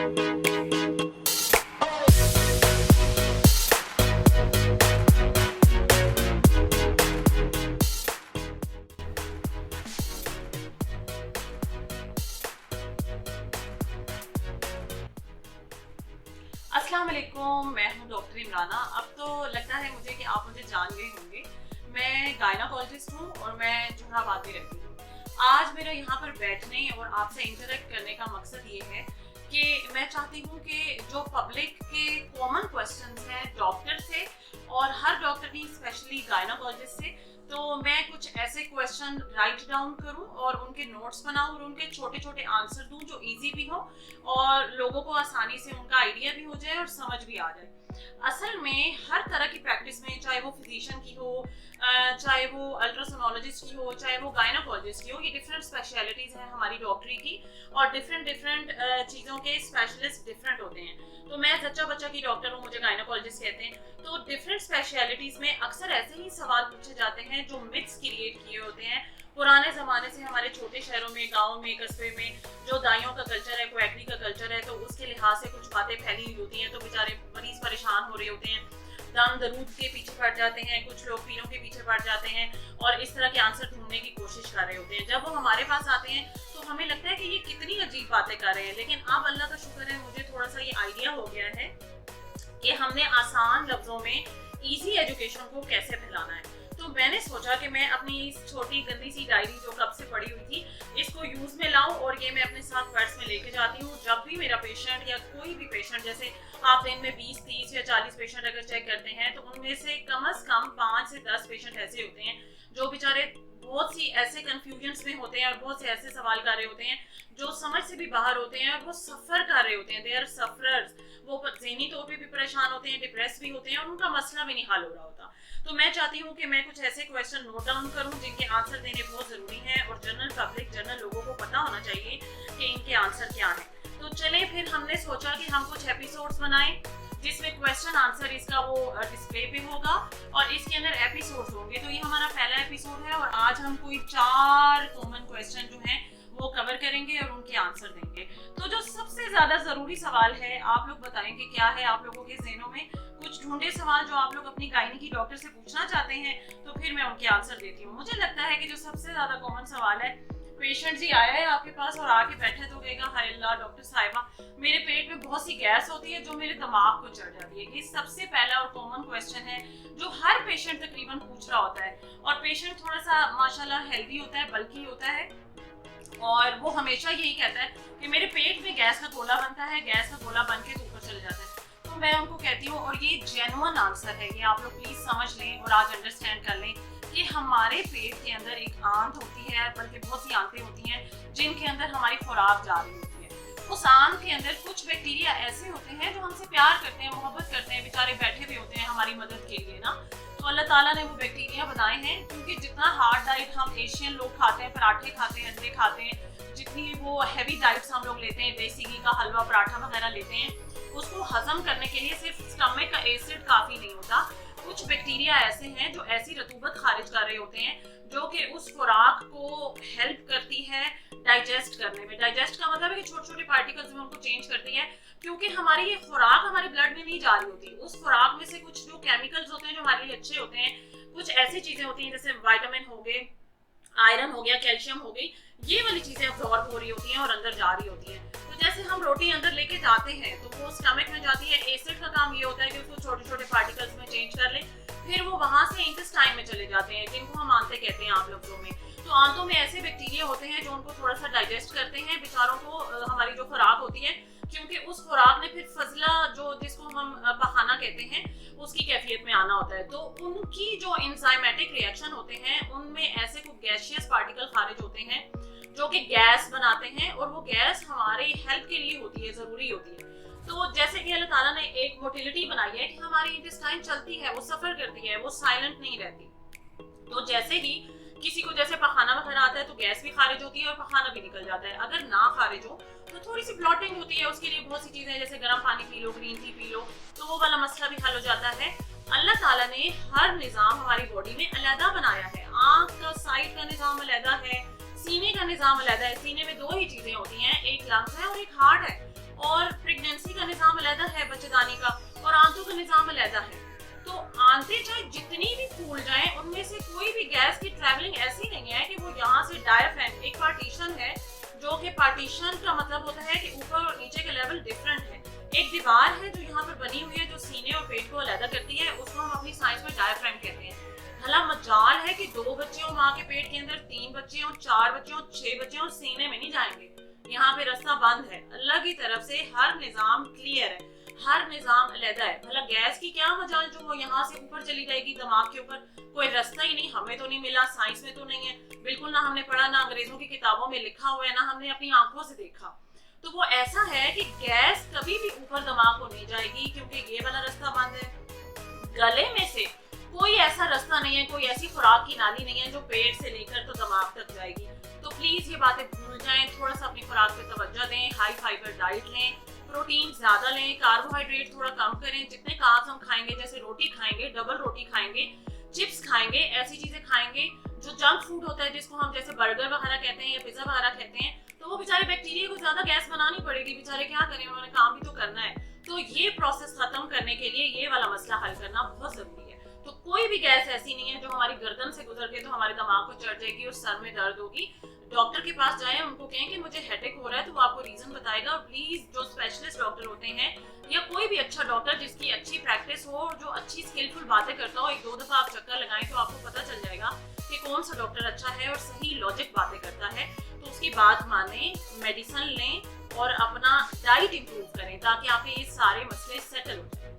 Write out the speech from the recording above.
अस्सलाम वालेकुम, मैं हूं डॉक्टर इमराना। अब तो लगता है मुझे कि आप मुझे जान गए होंगे। मैं गायनाकोलॉजिस्ट हूं और मैं जहानाबाद में रहती हूं। आज मेरा यहाँ पर बैठने और आपसे इंटरेक्ट करने का मकसद ये है कि मैं चाहती हूँ कि जो पब्लिक के कॉमन क्वेश्चंस हैं डॉक्टर से और हर डॉक्टर की स्पेशली गायनाकोलॉजिस्ट से, तो मैं कुछ ऐसे क्वेश्चन राइट डाउन करूं और उनके नोट्स बनाऊं और उनके छोटे छोटे आंसर दूं जो इजी भी हो और लोगों को आसानी से उनका आइडिया भी हो जाए और समझ भी आ जाए। असल में हर तरह की प्रैक्टिस में, चाहे वो फिजिशियन की हो, चाहे वो अल्ट्रासोनोलॉजिस्ट की हो, चाहे वो गायनाकोलॉजिस्ट की हो, ये डिफरेंट स्पेशलिटीज हैं हमारी डॉक्टरी की और डिफरेंट चीज़ों के स्पेशलिस्ट डिफरेंट होते हैं। तो मैं जच्चा बच्चा की डॉक्टर हूँ, मुझे गायनाकोलॉजिस्ट कहते हैं। तो डिफरेंट स्पेशलिटीज में अक्सर ऐसे ही सवाल पूछे जाते हैं जो मिथ्स क्रिएट किए होते हैं पुराने ज़माने से। हमारे छोटे शहरों में, गाँव में, कस्बे में जो दाइयों का कल्चर है, क्वैकरी का कल्चर है, तो उसके लिहाज से कुछ बातें फैली हुई होती हैं। तो बेचारे मरीज परेशान हो रहे होते हैं, दम दरूद के पीछे पड़ जाते हैं, कुछ लोग पीरों के पीछे पड़ जाते हैं और इस तरह के आंसर ढूंढने की कोशिश कर रहे होते हैं। जब वो हमारे पास आते हैं तो हमें लगता है कि ये कितनी अजीब बातें कर रहे हैं, लेकिन अब अल्लाह का शुक्र है मुझे थोड़ा सा ये आइडिया हो गया है कि हमने आसान लफ्जों में इजी एजुकेशन को कैसे फैलाना है। तो मैंने सोचा कि मैं अपनी इस छोटी गंदी सी डायरी जो कब से पड़ी हुई थी, इसको यूज में लाऊं और ये मैं अपने साथ पर्स में लेके जाती हूँ। जब भी मेरा पेशेंट या कोई भी पेशेंट, जैसे आप दिन में 20, 30 या 40 पेशेंट अगर चेक करते हैं तो उनमें से कम 5 से 10 पेशेंट ऐसे होते हैं जो बेचारे बहुत सी ऐसे कंफ्यूजन्स में होते हैं और बहुत से ऐसे सवाल कर रहे होते हैं जो समझ से भी बाहर होते हैं और वो सफ़र कर रहे होते हैं। They are sufferers. वो ज़हनी तौर पे भी परेशान होते हैं, डिप्रेस भी होते हैं और उनका मसला भी नहीं हल हो रहा होता। तो मैं चाहती हूँ कि मैं कुछ ऐसे क्वेश्चन नोट डाउन करूँ जिनके आंसर देने बहुत ज़रूरी हैं और जनरल पब्लिक, जनरल लोगों को पता होना चाहिए कि इनके आंसर क्या हैं। तो चले फिर हमने सोचा कि हम कुछ एपिसोड्स बनाएं जिसमें क्वेश्चन आंसर इसका वो डिस्प्ले पे होगा और इसके अंदर एपिसोड्स होंगे। तो ये हमारा पहला एपिसोड है और आज हम कोई 4 कॉमन क्वेश्चन जो हैं वो कवर करेंगे और उनके आंसर देंगे। तो जो सबसे ज्यादा जरूरी सवाल है, आप लोग बताएंगे क्या है आप लोगों के ज़हनों में? कुछ ढूंढे सवाल जो आप लोग अपनी गायनी की डॉक्टर से पूछना चाहते हैं, तो फिर मैं उनके आंसर देती हूँ। मुझे लगता है कि जो सबसे ज्यादा कॉमन सवाल है, पेशेंट जी आया है आपके पास और आके बैठे तो कहेगा हाय अल्लाह डॉक्टर साहिबा, मेरे पेट में बहुत सी गैस होती है जो मेरे दिमाग को चढ़ जाती है। ये सबसे पहला और कॉमन क्वेश्चन है जो हर पेशेंट तकरीबन पूछ रहा होता है। और पेशेंट थोड़ा सा माशाल्लाह हेल्दी होता है, बल्कि होता है, और वो हमेशा यही कहता है कि मेरे पेट में गैस का गोला बनता है, गैस का गोला बन के ऊपर चले जाता है। तो मैं उनको कहती हूँ, और ये जेन्युइन आंसर है, ये आप लोग प्लीज समझ लें और आज अंडरस्टैंड कर लें कि हमारे पेट के अंदर एक आंत होती है, बल्कि बहुत सी आंतें होती हैं जिनके अंदर हमारी खुराक जा रही होती है। उस आंत के अंदर कुछ बैक्टीरिया ऐसे होते हैं जो हमसे प्यार करते हैं, मोहब्बत करते हैं, बेचारे बैठे भी होते हैं हमारी मदद के लिए ना। तो अल्लाह ताला ने वो बैक्टीरिया बनाए हैं, क्योंकि जितना हार्ड डाइट हम एशियन लोग खाते हैं, पराठे खाते हैं, अंडे खाते हैं, जितनी वो हैवी डाइट्स हम लोग लेते हैं, देसी घी का हलवा पराठा वगैरह लेते हैं, उसको हजम करने के लिए सिर्फ स्टमक का एसिड काफ़ी नहीं होता। कुछ बैक्टीरिया ऐसे हैं जो ऐसी रतूबत खारिज कर रहे होते हैं जो कि उस खुराक को हेल्प करती है डाइजेस्ट करने में। डाइजेस्ट का मतलब है कि छोटे छोटे पार्टिकल्स में उनको चेंज करती है, क्योंकि हमारी ये खुराक हमारे ब्लड में नहीं जा रही होती। उस खुराक में से कुछ जो केमिकल्स होते हैं जो हमारे लिए अच्छे होते हैं, कुछ ऐसी चीज़ें होती हैं जैसे विटामिन हो गए, आयरन हो गया, कैल्शियम हो गई, ये वाली चीज़ें अब्जॉर्ब हो रही होती हैं और अंदर जा रही होती हैं। तो जैसे हम रोटी अंदर लेके जाते हैं तो वो स्टमक में जाती है, एसिड का काम ये होता है कि उसको छोटे छोटे पार्टिकल्स में चेंज कर ले, फिर वो वहाँ से इंटेस्टाइन में चले जाते हैं, जिनको हम आंतें कहते हैं आप लफ्जों में। तो आंतों में ऐसे बैक्टीरिया होते हैं जो उनको थोड़ा सा डाइजेस्ट करते हैं बेचारों को, हमारी जो खुराक होती है, क्योंकि उस खुराक ने फिर फजला जो जिसको हम पखाना कहते हैं उसकी कैफियत में आना होता है। तो उनकी जो इंजाइमेटिक रिएक्शन होते हैं उनमें ऐसे कुछ गैसियस पार्टिकल खारिज होते हैं जो कि गैस बनाते हैं, और वो गैस हमारे हेल्थ के लिए होती है, ज़रूरी होती है। तो जैसे कि अल्लाह ताला ने एक मोटिलिटी बनाई है कि हमारी इंटेस्टाइन चलती है, वो सफ़र करती है, वो साइलेंट नहीं रहती। तो जैसे ही किसी को जैसे पखाना वगैरह आता है तो गैस भी खारिज होती है और पखाना भी निकल जाता है। अगर ना खारिज हो तो थोड़ी सी ब्लॉटिंग होती है, उसके लिए बहुत सी चीज़ें जैसे गर्म पानी P low, green tea P low, तो वो वाला मसला भी हल हो जाता है। अल्लाह ताला ने हर निज़ाम हमारी बॉडी में अलहदा बनाया है। आँख का साइड का निज़ाम अलहदा है, सीने का निज़ाम अलहदा है। सीने में 2 ही चीज़ें होती हैं, एक लंग्स है और एक हार्ट है। और अलग है बच्चेदानी का और आंतों का निजाम अलग है। तो आंतें चाहे जितनी भी फूल जाएं, उनमें से कोई भी गैस की ट्रैवलिंग ऐसी नहीं है कि वो यहाँ से डायफ्राम, एक पार्टीशन है जो कि पार्टीशन का मतलब होता है कि ऊपर और नीचे के लेवल डिफरेंट है। एक दीवार है जो यहाँ पर बनी हुई है जो सीने और पेट को अलग करती है, उसको हम अपनी साइंस में डायफ्राम कहते हैं। भला मजाल है कि 2 बच्चे हो माँ के पेट के अंदर, 3 बच्चे हो, 4 बच्चे हो, 6 बच्चे हो, सीने में नहीं जाएंगे, यहाँ पे रास्ता बंद है। अल्लाह की तरफ से हर निजाम क्लियर है, हर निजाम अलग है। भला गैस की क्या मजाल जो वो यहाँ से ऊपर चली जाएगी दिमाग के ऊपर, कोई रास्ता ही नहीं, हमें तो नहीं मिला, साइंस में तो नहीं है, बिल्कुल ना हमने पढ़ा, ना अंग्रेजों की किताबों में लिखा हुआ है, ना हमने अपनी आंखों से देखा। तो वो ऐसा है कि गैस कभी भी ऊपर दिमाग को नहीं जाएगी क्योंकि ये वाला रास्ता बंद है। गले में से कोई ऐसा रास्ता नहीं है, कोई ऐसी खुराक की नाली नहीं है जो पेट से लेकर तो दिमाग तक जाएगी। तो प्लीज ये बातें भूल जाएं, थोड़ा सा अपनी खुराक पे तवज्जो दें, हाई फाइबर डाइट लें, प्रोटीन ज्यादा लें, कार्बोहाइड्रेट थोड़ा कम करें। जितने कार्ब्स हम खाएंगे, जैसे रोटी खाएंगे, डबल रोटी खाएंगे, चिप्स खाएंगे, ऐसी चीजें खाएंगे जो जंक फूड होता है जिसको हम जैसे बर्गर वगैरह कहते हैं या पिज्जा वगैरह कहते हैं, तो वो बेचारे बैक्टीरिया को ज्यादा गैस बनानी पड़ेगी, बेचारे क्या करें, उन्होंने काम भी तो करना है। तो ये प्रोसेस खत्म करने के लिए ये वाला मसला हल करना बहुत जरूरी है। तो कोई भी गैस ऐसी नहीं है जो हमारी गर्दन से गुजर के तो हमारे दिमाग को चढ़ जाएगी और सर में दर्द होगी। डॉक्टर के पास जाएं, उनको कहें कि मुझे हेडेक हो रहा है, तो वो आपको रीजन बताएगा। और प्लीज जो स्पेशलिस्ट डॉक्टर होते हैं या कोई भी अच्छा डॉक्टर जिसकी अच्छी प्रैक्टिस हो और जो अच्छी स्किलफुल बातें करता हो, 1-2 दफा आप चक्कर लगाएं तो आपको पता चल जाएगा कि कौन सा डॉक्टर अच्छा है और सही लॉजिक बातें करता है। तो उसकी बात माने, मेडिसिन लें और अपना डाइट इंप्रूव करें ताकि आपके ये सारे मसले सेटल हो जाए।